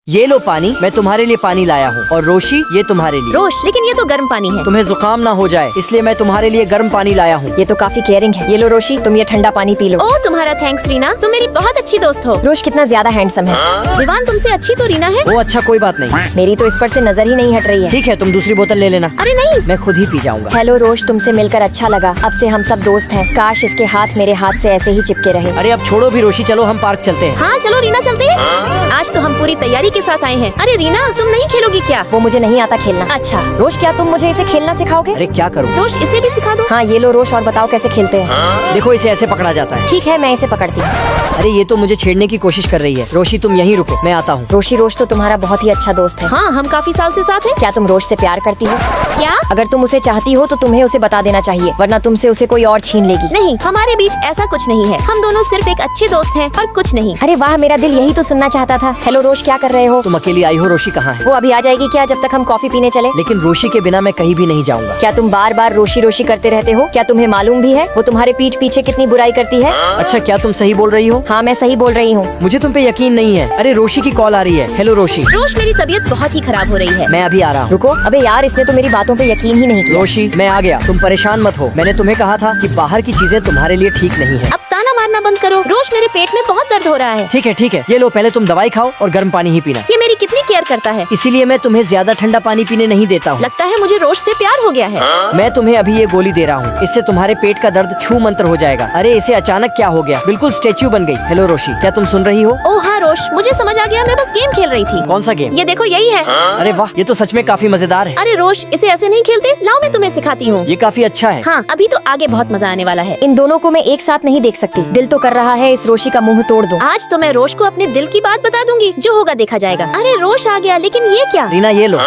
ये लो पानी, मैं तुम्हारे लिए पानी लाया हूँ, और रोशी ये तुम्हारे लिए। रोश, लेकिन ये तो गर्म पानी है। तुम्हें जुकाम ना हो जाए इसलिए मैं तुम्हारे लिए गर्म पानी लाया हूँ। ये तो काफी केयरिंग है। ये लो रोशी, तुम ये ठंडा पानी पी लो। ओ तुम्हारा थैंक्स रीना, तुम मेरी बहुत अच्छी दोस्त हो। रोश कितना ज्यादा हैंडसम है। विवान तुमसे अच्छी तो रीना है। वो अच्छा कोई बात नहीं। मेरी तो इस पर से नजर ही नहीं हट रही है। ठीक है, तुम दूसरी बोतल ले लेना। अरे नहीं, मैं खुद ही पी जाऊंगा। हेलो रोश, तुमसे मिलकर अच्छा लगा। अब से हम सब दोस्त हैं। काश इसके हाथ मेरे हाथ से ऐसे ही चिपके रहे। अरे अब छोड़ो भी रोशी, चलो हम पार्क चलते हैं। हाँ चलो रीना चलते हैं। आज तो हम पूरी तैयारी के साथ आए हैं। अरे रीना, तुम नहीं खेलोगी क्या? वो मुझे नहीं आता खेलना। अच्छा रोश, क्या तुम मुझे इसे खेलना सिखाओगे? अरे क्या करूँ? रोश, इसे भी सिखा दो। हाँ ये लो रोश, और बताओ कैसे खेलते हैं। देखो इसे ऐसे पकड़ा जाता है। ठीक है, मैं इसे पकड़ती हूँ। अरे ये तो मुझे छेड़ने की कोशिश कर रही है। रोशी तुम यहीं रुको, मैं आता हूँ। रोशी, रोश तो तुम्हारा बहुत ही अच्छा दोस्त है। हाँ, हम काफी साल से साथ हैं। क्या तुम रोश से प्यार करती हो? क्या? अगर तुम उसे चाहती हो तो तुम्हें उसे बता देना चाहिए, वरना तुमसे उसे कोई और छीन लेगी। नहीं, हमारे बीच ऐसा कुछ नहीं है। हम दोनों सिर्फ एक अच्छे दोस्त हैं और कुछ नहीं। अरे वाह, मेरा दिल यही तो सुनना चाहता था। हेलो रोश, क्या कर रहे हो? तुम अकेली आई हो? रोशी कहाँ है? वो अभी आ जाएगी क्या, जब तक हम कॉफी पीने चले? लेकिन रोशी के बिना मैं कहीं भी नहीं जाऊंगा। क्या तुम बार बार रोशी रोशी करते रहते हो? क्या तुम्हें मालूम भी है वो तुम्हारे पीठ पीछे कितनी बुराई करती है? अच्छा, क्या तुम सही बोल रही हो? हाँ, मैं सही बोल रही हूँ। मुझे तुम पे यकीन नहीं है। अरे रोशी की कॉल आ रही है। हेलो रोशी। रोश, मेरी तबीयत बहुत ही खराब हो रही है। मैं अभी आ रहा हूँ। रुको, अबे यार, इसने तो मेरी बातों पे यकीन ही नहीं किया। रोशी मैं आ गया, तुम परेशान मत हो। मैंने तुम्हें कहा था कि बाहर की चीजें तुम्हारे लिए ठीक नहीं है। अब ताना मारना बंद करो। रोश, मेरे पेट में बहुत दर्द हो रहा है। ठीक है, ये लो, पहले तुम दवाई खाओ और गर्म पानी ही पीना। ये मेरी कितनी केयर करता है। इसीलिए मैं तुम्हें ज्यादा ठंडा पानी पीने नहीं देता हूँ। लगता है मुझे रोश से प्यार हो गया है। मैं तुम्हें अभी ये गोली दे रहा हूँ, इससे तुम्हारे पेट का दर्द छू मंतर हो जाएगा। अरे इसे अचानक क्या हो गया, बिल्कुल स्टेच्यू बन गई। हेलो रोशी, क्या तुम सुन रही हो? ओह हाँ रोश, मुझे समझ आ गया, मैं बस गेम खेल रही थी। कौन सा गेम? ये देखो, यही है। अरे वाह, ये तो सच में काफी मजेदार है। अरे रोश, इसे ऐसे नहीं खेलते, लाओ मैं तुम्हें सिखाती हूँ। ये काफी अच्छा है। हाँ, अभी तो आगे बहुत मजा आने वाला है। इन दोनों को मैं एक साथ नहीं देख सकती। दिल तो कर रहा है इस रोशी का मुंह तोड़ दूं। आज तो मैं रोश को अपने दिल की बात बता दूंगी, जो होगा देखा जाएगा। अरे रोश आ गया, लेकिन ये क्या? रीना ये लो।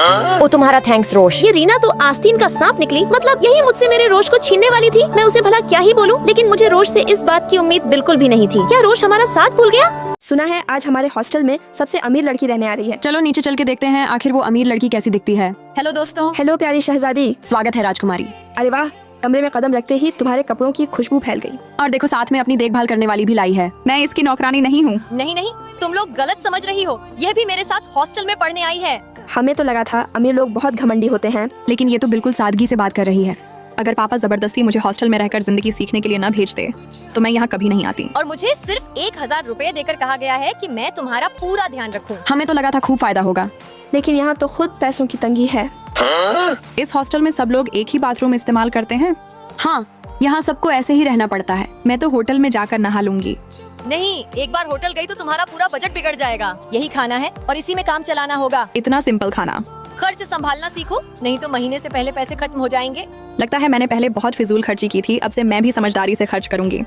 ओ तुम्हारा थैंक्स रोश। ये रीना तो आस्तीन का सांप निकली। मतलब यही मुझसे मेरे रोश को छीनने वाली थी। मैं उसे भला क्या ही बोलूं, लेकिन मुझे रोश से इस बात की उम्मीद बिल्कुल भी नहीं थी। क्या रोश हमारा साथ भूल गया? सुना है आज हमारे हॉस्टल में सबसे अमीर लड़की रहने आ रही है। चलो नीचे चल के देखते हैं आखिर वो अमीर लड़की कैसी दिखती है। हेलो दोस्तों। हेलो प्यारी शहजादी। स्वागत है राजकुमारी। अरे वाह, कमरे में कदम रखते ही तुम्हारे कपड़ों की खुशबू फैल गई। और देखो, साथ में अपनी देखभाल करने वाली भी लाई है। मैं इसकी नौकरानी नहीं हूँ। नहीं नहीं, तुम लोग गलत समझ रही हो। यह भी मेरे साथ हॉस्टल में पढ़ने आई है। हमें तो लगा था अमीर लोग बहुत घमंडी होते हैं। लेकिन ये तो बिल्कुल सादगी से बात कर रही है। अगर पापा जबरदस्ती मुझे हॉस्टल में रहकर जिंदगी सीखने के लिए न भेजते तो मैं यहाँ कभी नहीं आती। और मुझे सिर्फ 1000 रुपए देकर कहा गया है कि मैं तुम्हारा पूरा ध्यान रखूं। हमें तो लगा था खूब फायदा होगा। लेकिन यहाँ तो खुद पैसों की तंगी है। इस हॉस्टल में सब लोग एक ही बाथरूम इस्तेमाल करते हैं। हाँ, यहाँ सबको ऐसे ही रहना पड़ता है। मैं तो होटल में जाकर नहा लूंगी। नहीं, एक बार होटल गई तो तुम्हारा पूरा बजट बिगड़ जाएगा। यही खाना है और इसी में काम चलाना होगा। इतना सिंपल खाना। खर्च संभालना सीखो, नहीं तो महीने से पहले पैसे खत्म हो जाएंगे। लगता है मैंने पहले बहुत फिजूल खर्ची की थी, अब से मैं भी समझदारी से खर्च करूंगी।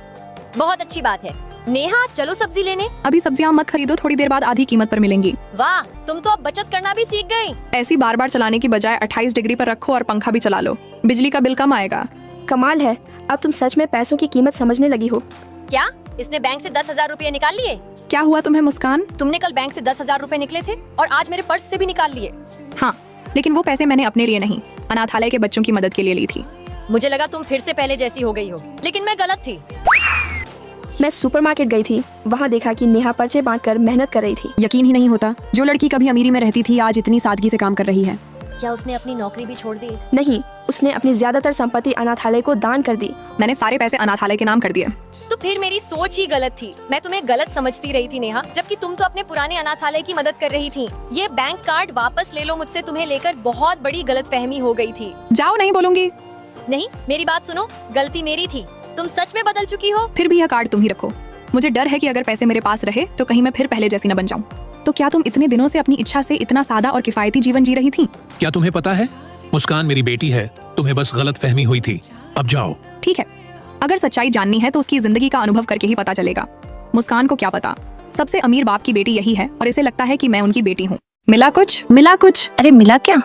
बहुत अच्छी बात है। नेहा, चलो सब्जी लेने। अभी सब्जियां मत खरीदो, थोड़ी देर बाद आधी कीमत पर मिलेंगी। वाह, तुम तो अब बचत करना भी सीख गई। ऐसी बार बार चलाने की बजाय 28 डिग्री पर रखो और पंखा भी चला लो, बिजली का बिल कम आएगा। कमाल है, अब तुम सच में पैसों की कीमत समझने लगी हो। क्या इसने बैंक से 10,000 रुपए निकाल लिए? क्या हुआ तुम्हें मुस्कान? तुमने कल बैंक से 10,000 रुपए निकले थे और आज मेरे पर्स से भी निकाल लिए। हाँ, लेकिन वो पैसे मैंने अपने लिए नहीं, अनाथालय के बच्चों की मदद के लिए ली थी। मुझे लगा तुम फिर से पहले जैसी हो गई हो, लेकिन मैं गलत थी। मैं सुपरमार्केट गई थी, वहाँ देखा कि नेहा पर्चे बांटकर मेहनत कर रही थी। यकीन ही नहीं होता, जो लड़की कभी अमीरी में रहती थी आज इतनी सादगी से काम कर रही है। क्या उसने अपनी नौकरी भी छोड़ दी? नहीं, उसने अपनी ज्यादातर संपत्ति अनाथालय को दान कर दी। मैंने सारे पैसे अनाथालय के नाम कर दिए। तो फिर मेरी सोच ही गलत थी। मैं तुम्हें गलत समझती रही थी नेहा, जबकि तुम तो अपने पुराने अनाथालय की मदद कर रही थी। ये बैंक कार्ड वापस ले लो मुझसे, तुम्हें लेकर बहुत बड़ी गलतफहमी हो गई थी। जाओ, नहीं बोलूंगी। नहीं, मेरी बात सुनो, गलती मेरी थी। तुम सच में बदल चुकी हो। फिर भी यह कार्ड तुम ही रखो। मुझे डर है कि अगर पैसे मेरे पास रहे तो कहीं मैं फिर पहले जैसी न बन जाऊं। तो क्या तुम इतने दिनों से अपनी इच्छा से इतना सादा और किफायती जीवन जी रही थी? क्या तुम्हें पता है, मुस्कान मेरी बेटी है, तुम्हें बस गलत फहमी हुई थी। अब जाओ। ठीक है, अगर सच्चाई जाननी है तो उसकी जिंदगी का अनुभव करके ही पता चलेगा। मुस्कान को क्या पता, सबसे अमीर बाप की बेटी यही है और इसे लगता है कि मैं उनकी बेटी हूँ। मिला कुछ? अरे मिला क्या?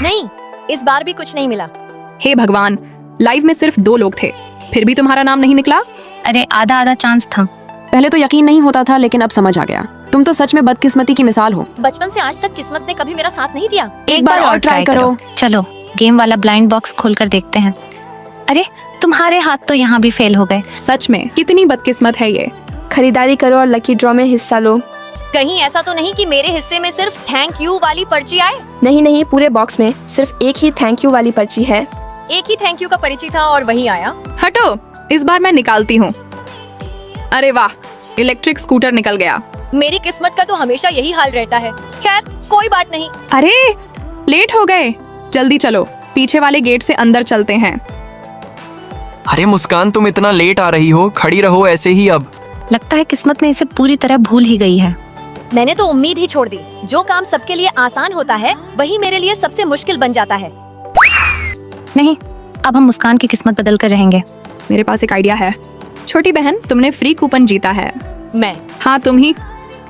नहीं, इस बार भी कुछ नहीं मिला। हे भगवान, लाइव में सिर्फ 2 लोग थे, फिर भी तुम्हारा नाम नहीं निकला। अरे आधा आधा चांस था। पहले तो यकीन नहीं होता था, लेकिन अब समझ आ गया। तुम तो सच में बदकिस्मती की मिसाल हो। बचपन से आज तक किस्मत ने कभी मेरा साथ नहीं दिया। एक बार और ट्राई करो। चलो गेम वाला ब्लाइंड बॉक्स खोलकर देखते हैं। अरे तुम्हारे हाथ तो यहाँ भी फेल हो गए। सच में कितनी बदकिस्मत है ये। खरीदारी करो और लकी ड्रॉ में हिस्सा लो। कहीं ऐसा तो नहीं कि मेरे हिस्से में सिर्फ थैंक यू वाली पर्ची आए? नहीं नहीं, पूरे बॉक्स में सिर्फ एक ही थैंक यू वाली पर्ची है। एक ही थैंक यू का पर्ची था और वही आया। हटो, इस बार मैं निकालती हूँ। अरे वाह, इलेक्ट्रिक स्कूटर निकल गया। मेरी किस्मत का तो हमेशा यही हाल रहता है। खैर कोई बात नहीं। अरे लेट हो गए, जल्दी चलो, पीछे वाले गेट से अंदर चलते हैं। अरे मुस्कान, तुम इतना लेट आ रही हो, खड़ी रहो ऐसे ही अब। लगता है किस्मत ने इसे पूरी तरह भूल ही गई है। मैंने तो उम्मीद ही छोड़ दी। जो काम सबके लिए आसान होता है वही मेरे लिए सबसे मुश्किल बन जाता है। नहीं, अब हम मुस्कान की किस्मत बदल कर रहेंगे। मेरे पास एक आइडिया है। छोटी बहन, तुमने फ्री कूपन जीता है। मैं? हाँ तुम ही।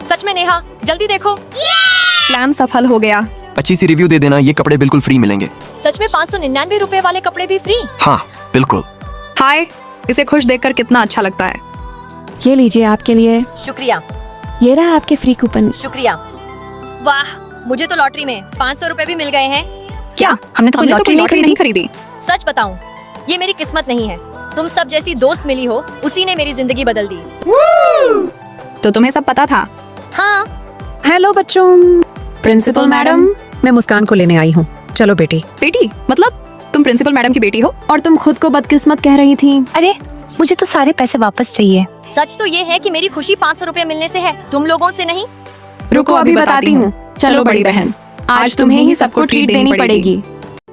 सच में नेहा, जल्दी देखो। प्लान सफल हो गया। अच्छी सी रिव्यू दे देना, ये कपड़े बिल्कुल फ्री मिलेंगे। सच में 599 रुपए वाले कपड़े भी फ्री? हाँ बिल्कुल। हाय, इसे खुश देखकर कितना अच्छा लगता है। ये लीजिए आपके लिए। शुक्रिया। ये रहा आपके फ्री कूपन। शुक्रिया। वाह, मुझे तो लॉटरी में 500 रुपए भी मिल गए हैं। क्या हमने तो कोई लॉटरी नहीं खरीदी? सच बताऊं, ये मेरी किस्मत नहीं है। तुम सब जैसी दोस्त मिली हो, उसी ने मेरी जिंदगी बदल दी। तो तुम्हें सब पता था? हाँ। हेलो बच्चों। Principal madam. मैं मुस्कान को लेने आई हूँ। चलो बेटी। बेटी मतलब तुम प्रिंसिपल मैडम की बेटी हो? और तुम खुद को बदकिस्मत कह रही थी। अरे मुझे तो सारे पैसे वापस चाहिए। सच तो ये है कि मेरी खुशी 500 रुपए मिलने से है, तुम लोगों से नहीं। रुको अभी बताती हूँ। चलो बड़ी बहन, आज तुम्हें ही सबको ट्रीट देनी पड़ेगी।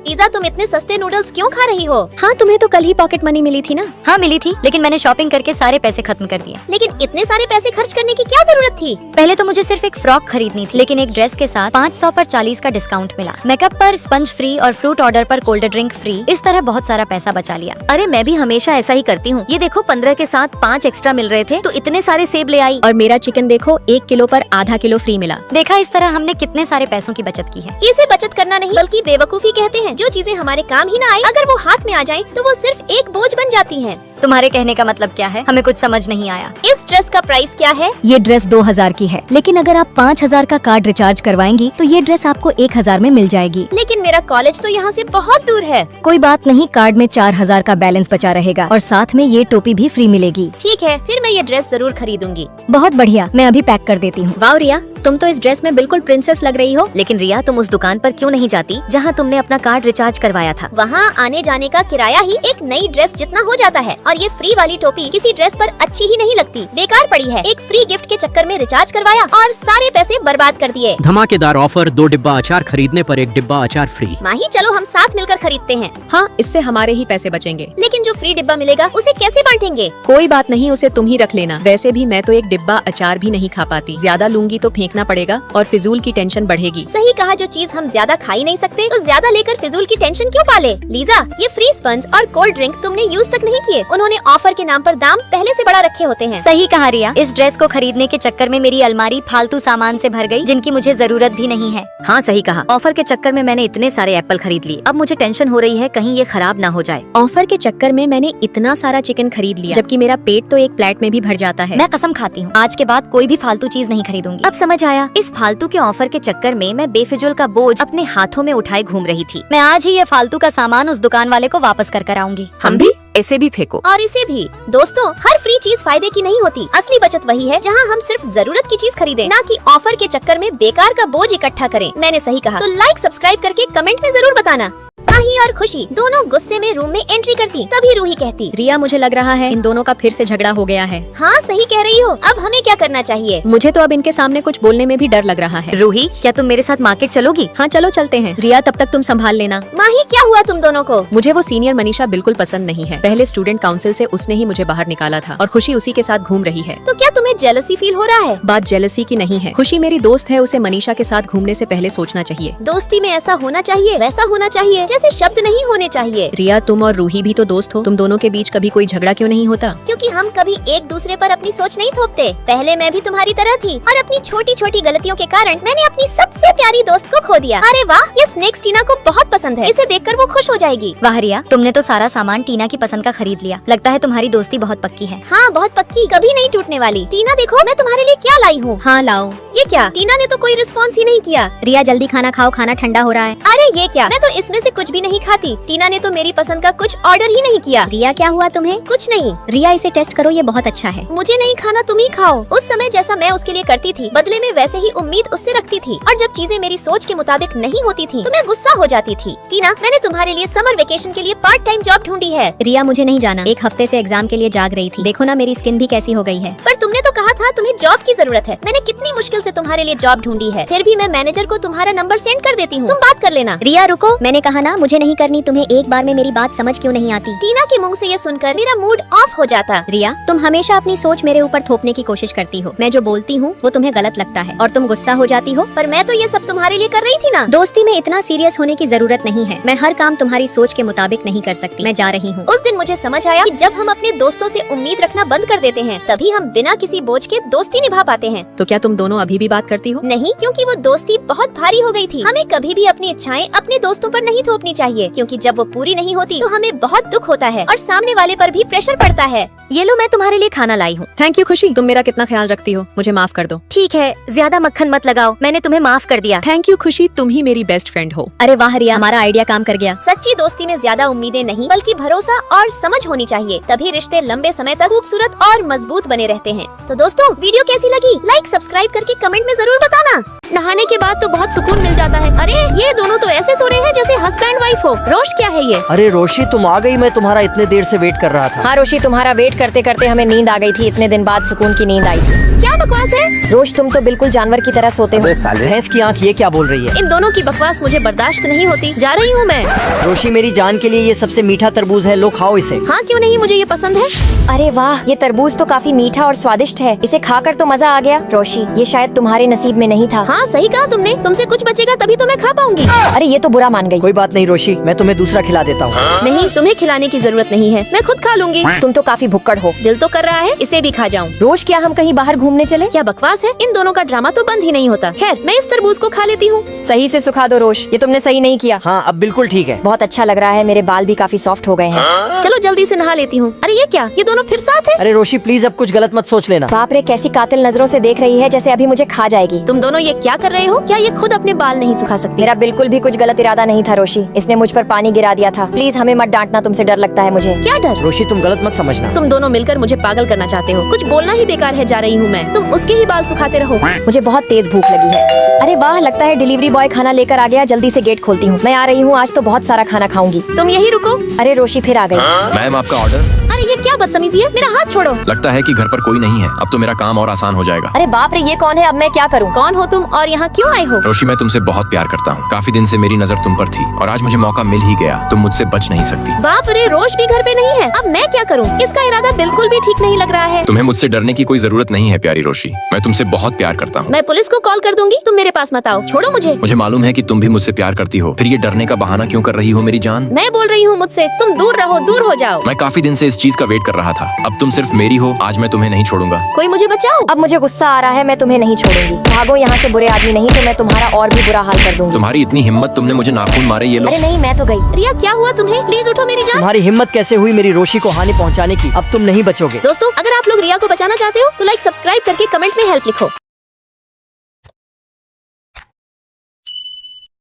लीजा, तुम इतने सस्ते नूडल्स क्यों खा रही हो? हाँ, तुम्हें तो कल ही पॉकेट मनी मिली थी ना? हाँ मिली थी, लेकिन मैंने शॉपिंग करके सारे पैसे खत्म कर दिया। लेकिन इतने सारे पैसे खर्च करने की क्या जरूरत थी? पहले तो मुझे सिर्फ एक फ्रॉक खरीदनी थी, लेकिन एक ड्रेस के साथ 500 पर 40 का डिस्काउंट मिला। मेकअप पर स्पंज फ्री और फ्रूट ऑर्डर पर कोल्ड ड्रिंक फ्री। इस तरह बहुत सारा पैसा बचा लिया। अरे मैं भी हमेशा ऐसा ही करती हूँ। ये देखो, 15 के साथ 5 एक्स्ट्रा मिल रहे थे तो इतने सारे सेब ले आई। और मेरा चिकन देखो, 1 किलो पर आधा किलो फ्री मिला। देखा, इस तरह हमने कितने सारे पैसों की बचत की है। इसे बचत करना नहीं बल्कि बेवकूफी कहते हैं। जो चीजें हमारे काम ही ना आए, अगर वो हाथ में आ जाएं, तो वो सिर्फ एक बोझ बन जाती हैं। तुम्हारे कहने का मतलब क्या है? हमें कुछ समझ नहीं आया। इस ड्रेस का प्राइस क्या है? ये ड्रेस 2000 की है, लेकिन अगर आप 5000 का कार्ड रिचार्ज करवाएंगी तो ये ड्रेस आपको 1000 में मिल जाएगी। लेकिन मेरा कॉलेज तो यहाँ से बहुत दूर है। कोई बात नहीं, कार्ड में 4000 का बैलेंस बचा रहेगा और साथ में ये टोपी भी फ्री मिलेगी। ठीक है, फिर मैं ये ड्रेस जरूर खरीदूंगी। बहुत बढ़िया, मैं अभी पैक कर देती हूँ। वाह रिया, तुम तो इस ड्रेस में बिल्कुल प्रिंसेस लग रही हो। लेकिन रिया, तुम उस दुकान पर क्यों नहीं जाती जहाँ तुमने अपना कार्ड रिचार्ज करवाया था? वहाँ आने जाने का किराया ही एक नई ड्रेस जितना हो जाता है। और ये फ्री वाली टोपी किसी ड्रेस पर अच्छी ही नहीं लगती, बेकार पड़ी है। एक फ्री गिफ्ट के चक्कर में रिचार्ज करवाया और सारे पैसे बर्बाद कर दिए। धमाकेदार ऑफर, 2 डिब्बा अचार खरीदने पर 1 डिब्बा अचार फ्री। माही, चलो हम साथ मिलकर खरीदते हैं। हाँ, इससे हमारे ही पैसे बचेंगे। लेकिन जो फ्री डिब्बा मिलेगा उसे कैसे बांटेंगे? कोई बात नहीं, उसे तुम ही रख लेना। वैसे भी मैं तो एक डिब्बा अचार भी नहीं खा पाती। ज्यादा लूंगी तो फेंकना पड़ेगा और फिजूल की टेंशन बढ़ेगी। सही कहा, जो चीज हम ज्यादा खा ही नहीं सकते तो ज्यादा लेकर फिजूल की टेंशन क्यों पाले? लीजा, ये फ्री स्पंज और कोल्ड ड्रिंक तुमने यूज तक नहीं किए। उन्होंने ऑफर के नाम पर दाम पहले से बड़ा रखे होते हैं। सही कहा रिया, इस ड्रेस को खरीदने के चक्कर में मेरी अलमारी फालतू सामान से भर गई, जिनकी मुझे जरूरत भी नहीं है। हाँ सही कहा, ऑफर के चक्कर में मैंने इतने सारे एप्पल खरीद लिए। अब मुझे टेंशन हो रही है कहीं ये खराब ना हो जाए। ऑफर के चक्कर में मैंने इतना सारा चिकन खरीद लिया, जबकि मेरा पेट तो एक प्लेट में भी भर जाता है। मैं कसम खाती हूँ, आज के बाद कोई भी फालतू चीज नहीं खरीदूंगी। अब समझ आया, इस फालतू के ऑफर के चक्कर में मैं बेफिजूल का बोझ अपने हाथों में उठाए घूम रही थी। मैं आज ही ये फालतू का सामान उस दुकान वाले को वापस कर आऊंगी। हम भी ऐसे भी फेंको। और इसे भी। दोस्तों, हर फ्री चीज फायदे की नहीं होती। असली बचत वही है जहाँ हम सिर्फ जरूरत की चीज खरीदें, ना कि ऑफर के चक्कर में बेकार का बोझ इकट्ठा करें। मैंने सही कहा, तो लाइक सब्सक्राइब करके कमेंट में जरूर बताना। माही और खुशी दोनों गुस्से में रूम में एंट्री करती, तभी रूही कहती, रिया, मुझे लग रहा है इन दोनों का फिर से झगड़ा हो गया है। हाँ सही कह रही हो, अब हमें क्या करना चाहिए? मुझे तो अब इनके सामने कुछ बोलने में भी डर लग रहा है। रूही, क्या तुम मेरे साथ मार्केट चलोगी? हाँ चलो चलते हैं। रिया, तब तक तुम संभाल लेना। माही, क्या हुआ तुम दोनों को? मुझे वो सीनियर मनीषा बिल्कुल पसंद नहीं है। पहले स्टूडेंट काउंसिल से उसने ही मुझे बाहर निकाला था और खुशी उसी के साथ घूम रही है। तो क्या तुम्हें जेलसी फील हो रहा है? बात जेलसी की नहीं है, खुशी मेरी दोस्त है, उसे मनीषा के साथ घूमने से पहले सोचना चाहिए। दोस्ती में ऐसा होना चाहिए, वैसा होना चाहिए जैसे शब्द नहीं होने चाहिए। रिया, तुम और रूही भी तो दोस्त हो, तुम दोनों के बीच कभी कोई झगड़ा क्यों नहीं होता? क्योंकि हम कभी एक दूसरे पर अपनी सोच नहीं थोपते। पहले मैं भी तुम्हारी तरह थी और अपनी छोटी छोटी गलतियों के कारण मैंने अपनी सबसे प्यारी दोस्त को खो दिया। अरे वाह, ये स्नेक्स टीना को बहुत पसंद है, इसे देखकर वो खुश हो जाएगी। वाह रिया, तुमने तो सारा सामान टीना की पसंद का खरीद लिया। लगता है तुम्हारी दोस्ती बहुत पक्की है। हाँ बहुत पक्की, कभी नहीं टूटने वाली। टीना देखो, मैं तुम्हारे लिए क्या लाई हूँ। हाँ लाओ। ये क्या? टीना ने तो कोई रिस्पॉन्स ही नहीं किया। रिया, जल्दी खाना खाओ, खाना ठंडा हो रहा है। अरे ये क्या, मैं तो इसमें से कुछ कुछ भी नहीं खाती। टीना ने तो मेरी पसंद का कुछ ऑर्डर ही नहीं किया। रिया क्या हुआ तुम्हें? कुछ नहीं। रिया इसे टेस्ट करो, ये बहुत अच्छा है। मुझे नहीं खाना, तुम ही खाओ। उस समय जैसा मैं उसके लिए करती थी, बदले में वैसे ही उम्मीद उससे रखती थी, और जब चीजें मेरी सोच के मुताबिक नहीं होती थी तो मैं गुस्सा हो जाती थी। टीना, मैंने तुम्हारे लिए समर वेकेशन के लिए पार्ट टाइम जॉब ढूंढी है। रिया मुझे नहीं जाना, एक हफ्ते से एग्जाम के लिए जाग रही थी। देखो ना मेरी स्किन भी कैसी हो गई है। पर तुमने तो कहा था तुम्हें जॉब की जरूरत है। मैंने कितनी मुश्किल से तुम्हारे लिए जॉब ढूंढी है, फिर भी मैं मैनेजर को तुम्हारा नंबर सेंड कर देती हूँ, तुम बात कर लेना। रिया रुको, मैंने कहा ना मुझे नहीं करनी। तुम्हें एक बार में मेरी बात समझ क्यों नहीं आती? टीना के मुंह से ये सुनकर मेरा मूड ऑफ हो जाता। रिया, तुम हमेशा अपनी सोच मेरे ऊपर थोपने की कोशिश करती हो। मैं जो बोलती हूँ वो तुम्हें गलत लगता है और तुम गुस्सा हो जाती हो। पर मैं तो ये सब तुम्हारे लिए कर रही थी ना। दोस्ती में इतना सीरियस होने की जरूरत नहीं है। मैं हर काम तुम्हारी सोच के मुताबिक नहीं कर सकती। मैं जा रही हूँ। उस दिन मुझे समझ आया कि जब हम अपने दोस्तों से उम्मीद रखना बंद कर देते हैं, तभी हम बिना किसी बोझ के दोस्ती निभा पाते हैं। तो क्या तुम दोनों अभी भी बात करती हो? नहीं, क्योंकि वो दोस्ती बहुत भारी हो गई थी। हमें कभी भी अपनी इच्छाएं अपने दोस्तों पर नहीं थोपनी चाहिए, क्योंकि जब वो पूरी नहीं होती तो हमें बहुत दुख होता है और सामने वाले पर भी प्रेशर पड़ता है। ये लो, मैं तुम्हारे लिए खाना लाई हूँ। थैंक यू खुशी, तुम मेरा कितना ख्याल रखती हो। मुझे माफ कर दो। ठीक है, ज्यादा मक्खन मत लगाओ, मैंने तुम्हें माफ कर दिया। थैंक यू खुशी, तुम ही मेरी बेस्ट फ्रेंड हो। अरे वाह रिया, हमारा आइडिया काम कर गया। सच्ची दोस्ती में ज्यादा उम्मीदें नहीं, बल्कि भरोसा और समझ होनी चाहिए, तभी रिश्ते लंबे समय तक खूबसूरत और मजबूत बने रहते हैं। तो दोस्तों, वीडियो कैसी लगी लाइक सब्सक्राइब करके कमेंट में जरूर बताना। नहाने के बाद तो बहुत सुकून मिल जाता है। अरे ये दोनों तो ऐसे सो रहे हैं जैसे हस्बैंड वाइफ हो। रोश क्या है ये? अरे रोशी, तुम आ गई, मैं तुम्हारा इतने देर से वेट कर रहा था। हाँ रोशी, तुम्हारा वेट करते करते हमें नींद आ गई थी। इतने दिन बाद सुकून की नींद आई थी। क्या बकवास है? रोश, तुम तो बिल्कुल जानवर की तरह सोते हो। भैंस की आंख, ये क्या बोल रही है? इन दोनों की बकवास मुझे बर्दाश्त नहीं होती। जा रही हूँ मैं। रोशी, मेरी जान के लिए ये सबसे मीठा तरबूज है, लो खाओ इसे। हाँ क्यों नहीं, मुझे ये पसंद है। अरे वाह, ये तरबूज तो काफी मीठा और स्वादिष्ट है। इसे खाकर तो मजा आ गया। रोशी, ये शायद तुम्हारे नसीब में नहीं था। हाँ सही कहा तुमने, तुमसे कुछ बचेगा तभी तो मैं खा पाऊंगी। अरे ये तो बुरा मान गई। कोई बात नहीं रोशी, मैं तुम्हें दूसरा खिला देता हूँ। नहीं, तुम्हें खिलाने की जरूरत नहीं है, मैं खुद खा लूंगी। तुम तो काफी भुक्कड़ हो। दिल तो कर रहा है इसे भी खा जाऊं। रोज क्या हम कहीं बाहर घूमने चले? क्या बकवास है, इन दोनों का ड्रामा तो बंद ही नहीं होता। खैर, मैं इस तरबूज को खा लेती हूँ। सही से सुखा दो रोश, ये तुमने सही नहीं किया। हाँ अब बिल्कुल ठीक है। बहुत अच्छा लग रहा है, मेरे बाल भी काफी सॉफ्ट हो गए हैं। चलो जल्दी से नहा लेती हूँ। अरे ये क्या, ये दोनों फिर साथ है? अरे रोशी प्लीज अब कुछ गलत मत सोच लेना। बाप रे, कैसी कातिल नजरों से देख रही है, जैसे अभी मुझे खा जाएगी। तुम दोनों ये क्या कर रहे हो? क्या ये खुद अपने बाल नहीं सुखा सकती? मेरा बिल्कुल भी कुछ गलत इरादा नहीं था रोशी, इसने मुझ पर पानी गिरा दिया था। प्लीज हमें मत डांटना, तुमसे डर लगता है मुझे। क्या डर? रोशी तुम गलत मत समझना। तुम दोनों मिलकर मुझे पागल करना चाहते हो। कुछ बोलना ही बेकार है, जा रही हूँ मैं। तुम उसके ही बाल सुखाते रहो। मुझे बहुत तेज भूख लगी है। अरे वाह, लगता है डिलीवरी बॉय खाना लेकर आ गया। जल्दी से गेट खोलती हूँ। मैं आ रही हूँ, आज तो बहुत सारा खाना खाऊंगी। तुम यही रुको। अरे रोशी फिर आ गई। मैम आपका ऑर्डर। अरे ये क्या बदतमीजी है, मेरा हाथ छोड़ो। लगता है कि घर पर कोई नहीं है, अब तो मेरा काम और आसान हो जाएगा। अरे बाप रे, ये कौन है? अब मैं क्या करूँ? कौन हो तुम और यहाँ क्यों आए हो? रोशी, मैं तुमसे बहुत प्यार करता हूँ। काफी दिन से मेरी नजर तुम पर थी और आज मुझे मौका मिल ही गया। तुम मुझसे बच नहीं सकती। बाप रे, रोश भी घर पे नहीं है। अब मैं क्या करूँ? इसका इरादा बिल्कुल भी ठीक नहीं लग रहा है। तुम्हें मुझसे डरने की कोई जरूरत नहीं है प्यारी रोशी, मैं तुमसे बहुत प्यार करता हूँ। मैं पुलिस को कॉल कर दूंगी, तुम मेरे पास मत आओ। छोड़ो मुझे। मुझे मालूम है कि तुम भी मुझसे प्यार करती हो, फिर ये डरने का बहाना क्यों कर रही हो मेरी जान? मैं बोल रही हूँ मुझसे, तुम दूर रहो, दूर हो जाओ। मैं काफी दिन से इस चीज का वेट कर रहा था। अब तुम सिर्फ मेरी हो, आज मैं तुम्हें नहीं छोड़ूंगा। कोई मुझे बचाओ। अब मुझे गुस्सा आ रहा है, मैं तुम्हें नहीं छोड़ूंगी। भागो यहाँ से बुरे आदमी, नहीं तो मैं तुम्हारा और भी बुरा हाल कर दूंगी। तुम्हारी इतनी हिम्मत, तुमने मुझे नाखून मारे ये लो। अरे नहीं, मैं तो गई। रिया क्या हुआ तुम्हें? प्लीज उठो मेरी जान। तुम्हारी हिम्मत कैसे हुई मेरी रोशी को हानि पहुंचाने की? अब तुम नहीं बचोगे। दोस्तों, अगर आप लोग रिया को बचाना चाहते हो तो लाइक सब्सक्राइब करके कमेंट में हेल्प लिखो।